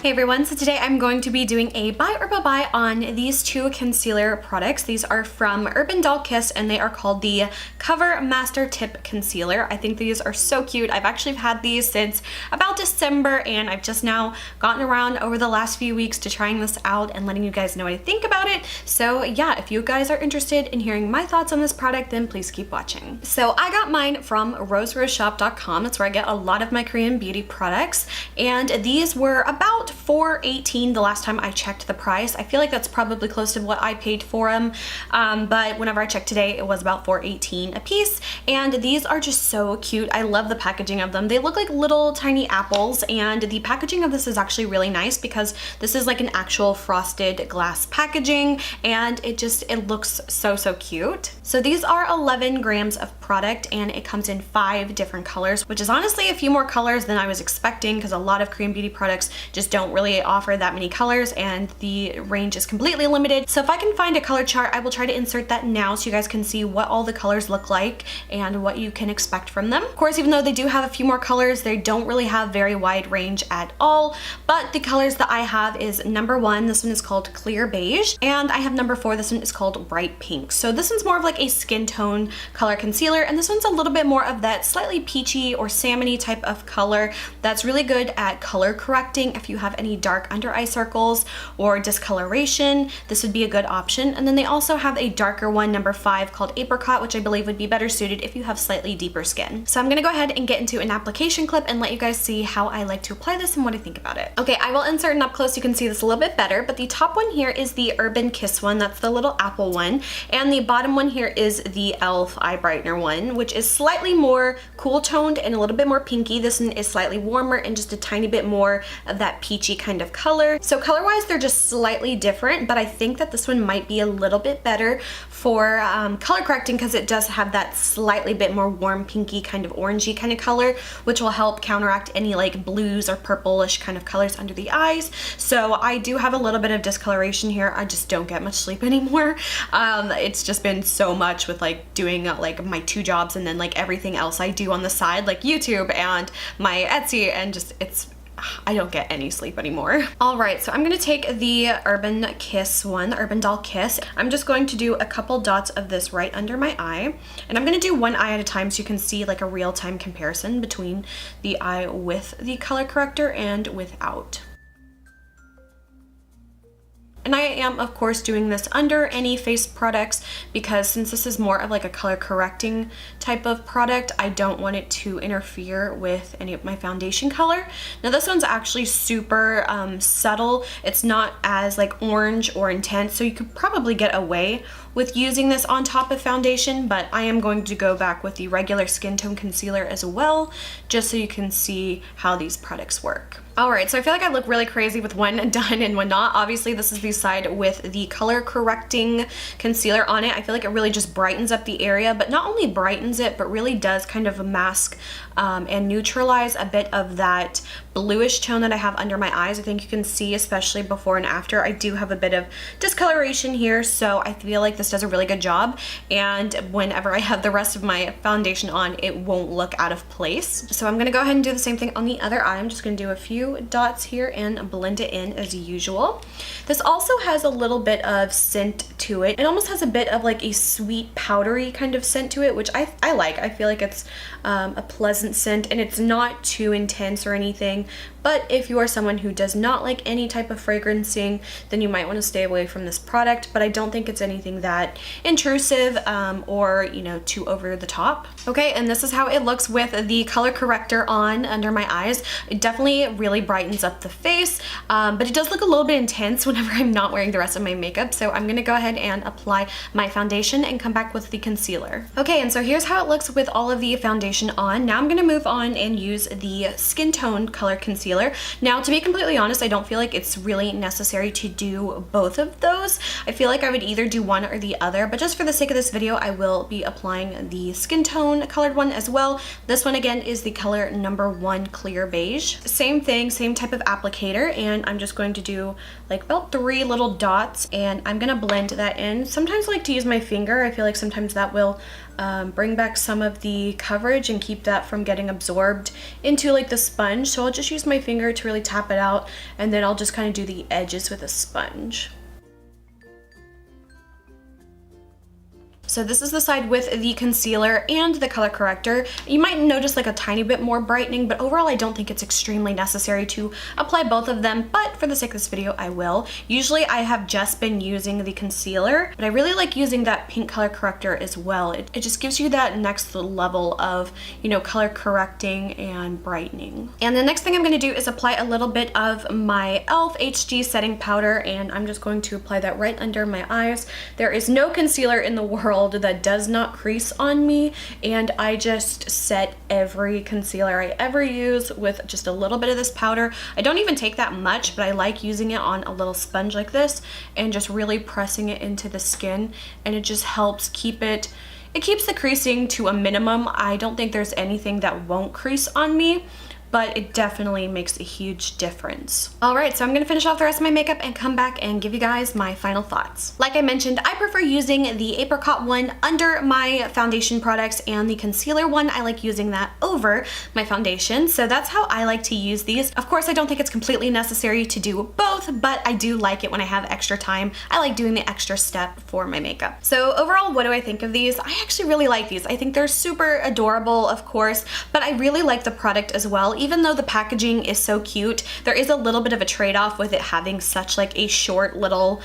Hey everyone, so today I'm going to be doing a buy or buy on these two concealer products. These are from Urban Doll Kiss and they are called the Cover Master Tip Concealer. I think these are so cute. I've actually had these since about December and I've just now gotten around over the last few weeks to trying this out and letting you guys know what I think about it. So yeah, if you guys are interested in hearing my thoughts on this product, then please keep watching. So I got mine from roseroseshop.com. That's where I get a lot of my Korean beauty products, and these were about $4.18 the last time I checked the price. I feel like that's probably close to what I paid for them, but whenever I checked today, it was about $4.18 a piece, and these are just so cute. I love the packaging of them. They look like little tiny apples, and the packaging of this is actually really nice because this is like an actual frosted glass packaging, and it looks so cute. So these are 11 grams of product, and it comes in 5 different colors, which is honestly a few more colors than I was expecting because a lot of Korean beauty products just don't really offer that many colors and the range is completely limited. So if I can find a color chart, I will try to insert that now so you guys can see what all the colors look like and what you can expect from them. Of course, even though they do have a few more colors, they don't really have very wide range at all, but the colors that I have is number 1, this one is called Clear Beige, and I have number 4, this one is called Bright Pink. So this one's more of like a skin tone color concealer, and this one's a little bit more of that slightly peachy or salmony type of color that's really good at color correcting. If you have any dark under eye circles or discoloration, this would be a good option. And then they also have a darker one, number 5, called Apricot, which I believe would be better suited if you have slightly deeper skin. So I'm gonna go ahead and get into an application clip and let you guys see how I like to apply this and what I think about it. Okay, I will insert an up close so you can see this a little bit better, but the top one here is the Urban Kiss one, that's the little apple one, and the bottom one here is the e.l.f. eye brightener one, which is slightly more cool toned and a little bit more pinky. This one is slightly warmer and just a tiny bit more of that peachy kind of color. So color wise they're just slightly different, but I think that this one might be a little bit better for color correcting because it does have that slightly bit more warm pinky kind of orangey kind of color, which will help counteract any like blues or purplish kind of colors under the eyes. So I do have a little bit of discoloration here. I just don't get much sleep anymore. It's just been so much with like doing like my 2 jobs and then like everything else I do on the side, like YouTube and my Etsy, and just I don't get any sleep anymore. All right, so I'm gonna take the Urban Kiss one, the Urban Doll Kiss. I'm just going to do a couple dots of this right under my eye, and I'm gonna do one eye at a time so you can see like a real-time comparison between the eye with the color corrector and without. And I am, of course, doing this under any face products because since this is more of like a color correcting type of product, I don't want it to interfere with any of my foundation color. Now this one's actually super subtle. It's not as like orange or intense, so you could probably get away with using this on top of foundation, but I am going to go back with the regular skin tone concealer as well, just so you can see how these products work. Alright, so I feel like I look really crazy with one done and one not. Obviously, this is the side with the color correcting concealer on it. I feel like it really just brightens up the area, but not only brightens it, but really does kind of mask and neutralize a bit of that bluish tone that I have under my eyes. I think you can see, especially before and after, I do have a bit of discoloration here, so I feel like this does a really good job, and whenever I have the rest of my foundation on, it won't look out of place. So I'm gonna go ahead and do the same thing on the other eye. I'm just gonna do a few dots here and blend it in as usual. This also has a little bit of scent to it. It almost has a bit of like a sweet powdery kind of scent to it, which I like. I feel like it's a pleasant scent and it's not too intense or anything. But if you are someone who does not like any type of fragrancing, then you might want to stay away from this product, but I don't think it's anything that intrusive or, you know, too over the top. Okay, and this is how it looks with the color corrector on under my eyes. It definitely really brightens up the face, but it does look a little bit intense whenever I'm not wearing the rest of my makeup, so I'm gonna go ahead and apply my foundation and come back with the concealer. Okay, and so here's how it looks with all of the foundation on. Now I'm gonna move on and use the Skin Tone color concealer. Now, to be completely honest, I don't feel like it's really necessary to do both of those. I feel like I would either do one or the other, but just for the sake of this video, I will be applying the Skin Tone colored one as well. This one again is the color number 1, Clear Beige. Same thing, same type of applicator, and I'm just going to do like about 3 little dots, and I'm gonna blend that in. Sometimes I like to use my finger. I feel like sometimes that will bring back some of the coverage and keep that from getting absorbed into like the sponge. So I'll just use my finger to really tap it out, and then I'll just kind of do the edges with a sponge. So this is the side with the concealer and the color corrector. You might notice like a tiny bit more brightening, but overall I don't think it's extremely necessary to apply both of them, but for the sake of this video, I will. Usually I have just been using the concealer, but I really like using that pink color corrector as well. It just gives you that next level of, you know, color correcting and brightening. And the next thing I'm gonna do is apply a little bit of my e.l.f. HD setting powder, and I'm just going to apply that right under my eyes. There is no concealer in the world that does not crease on me, and I just set every concealer I ever use with just a little bit of this powder. I don't even take that much, but I like using it on a little sponge like this and just really pressing it into the skin, and it just helps keep it keeps the creasing to a minimum. I don't think there's anything that won't crease on me, but it definitely makes a huge difference. All right, so I'm gonna finish off the rest of my makeup and come back and give you guys my final thoughts. Like I mentioned, I prefer using the apricot one under my foundation products, and the concealer one, I like using that over my foundation. So that's how I like to use these. Of course, I don't think it's completely necessary to do both, but I do like it when I have extra time. I like doing the extra step for my makeup. So overall, what do I think of these? I actually really like these. I think they're super adorable, of course, but I really like the product as well. Even though the packaging is so cute, there is a little bit of a trade-off with it having such like a short little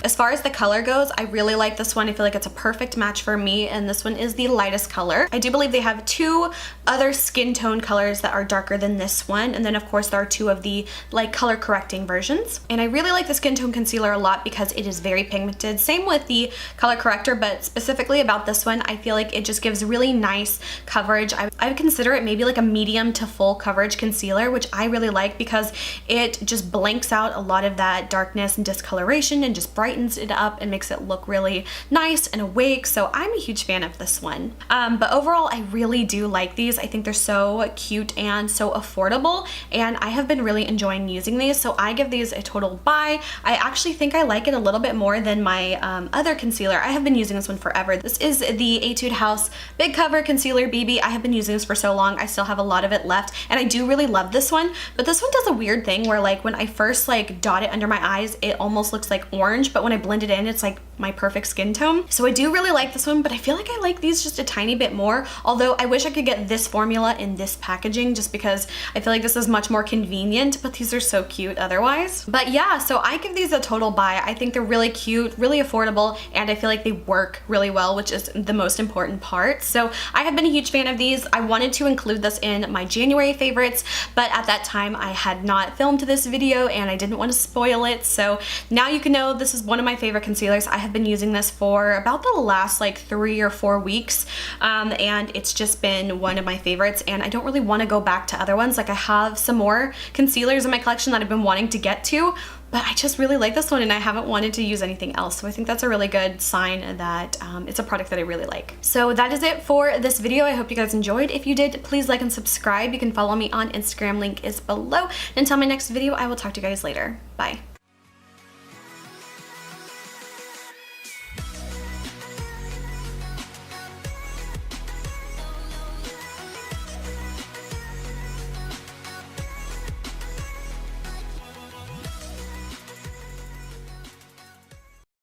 As far as the color goes, I really like this one. I feel like it's a perfect match for me, and this one is the lightest color. I do believe they have two other skin tone colors that are darker than this one, and then of course there are two of the like color correcting versions. And I really like the skin tone concealer a lot because it is very pigmented. Same with the color corrector, but specifically about this one, I feel like it just gives really nice coverage. I would consider it maybe like a medium to full coverage concealer, which I really like because it just blanks out a lot of that darkness and discoloration and just brightens it up and makes it look really nice and awake. So I'm a huge fan of this one. But overall, I really do like these. I think they're so cute and so affordable, and I have been really enjoying using these. So I give these a total buy. I actually think I like it a little bit more than my other concealer. I have been using this one forever. This is the Etude House Big Cover Concealer BB. I have been using this for so long. I still have a lot of it left, and I do really love this one. But this one does a weird thing where like when I first like dot it under my eyes, it almost looks like orange, but when I blend it in, it's like my perfect skin tone. So I do really like this one, but I feel like I like these just a tiny bit more. Although I wish I could get this formula in this packaging just because I feel like this is much more convenient, but these are so cute otherwise. But yeah, so I give these a total buy. I think they're really cute, really affordable, and I feel like they work really well, which is the most important part. So I have been a huge fan of these. I wanted to include this in my January favorites, but at that time I had not filmed this video and I didn't want to spoil it. So now you can know this is one of my favorite concealers. I have been using this for about the last like 3 or 4 weeks, and it's just been one of my favorites, and I don't really want to go back to other ones. Like I have some more concealers in my collection that I've been wanting to get to, but I just really like this one and I haven't wanted to use anything else. So I think that's a really good sign that it's a product that I really like. So that is it for this video. I hope you guys enjoyed. If you did, please like and subscribe. You can follow me on Instagram, link is below. And until my next video, I will talk to you guys later. Bye.